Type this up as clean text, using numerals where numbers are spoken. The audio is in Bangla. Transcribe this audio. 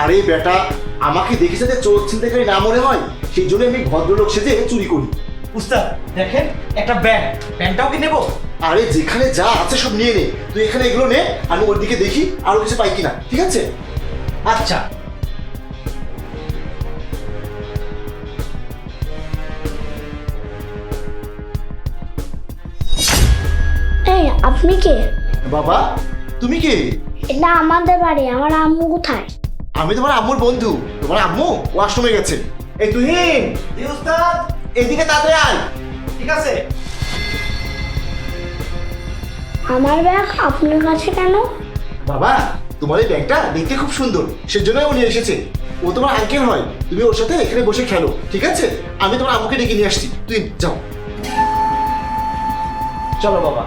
আরে বেটা, আমাকে দেখে যাতে চোর ছিনতাইকারী না মনে হয় সেই জন্য আমি ভদ্রলোক সেজে চুরি করি। উস্তাদ দেখেন একটা ব্যাংকটাও কি নেবো? আরে যেখানে যা আছে সব নিয়ে নে, তুই এখানে এগুলো নে, আমি ওর দিকে দেখি আরো কিছু পাই কিনা, ঠিক আছে? আচ্ছা। এই আপনি কে? বাবা তুমি কে? এটা আমাদের বাড়ি, আমার আম্মু কোথায়? আমি তোমার আম্মুর বন্ধু। তোমার আম্মু ওয়াশরুমে গেছে। এই তুহিন, জি উস্তাদ। এদিকে তাড়াতাড়ি আয়। ঠিক আছে। আমার ব্যাগ আপনার কাছে কেন? বাবা তোমার এই ব্যাগটা দেখতে খুব সুন্দর, সেজন্য ও নিয়ে এসেছে। ও তোমার আঙ্কেল হয়, তুমি ওর সাথে এখানে বসে খেলো, ঠিক আছে? আমি তোমার আম্মুকে ডেকে নিয়ে আসছি, তুই যাও। চলো বাবা।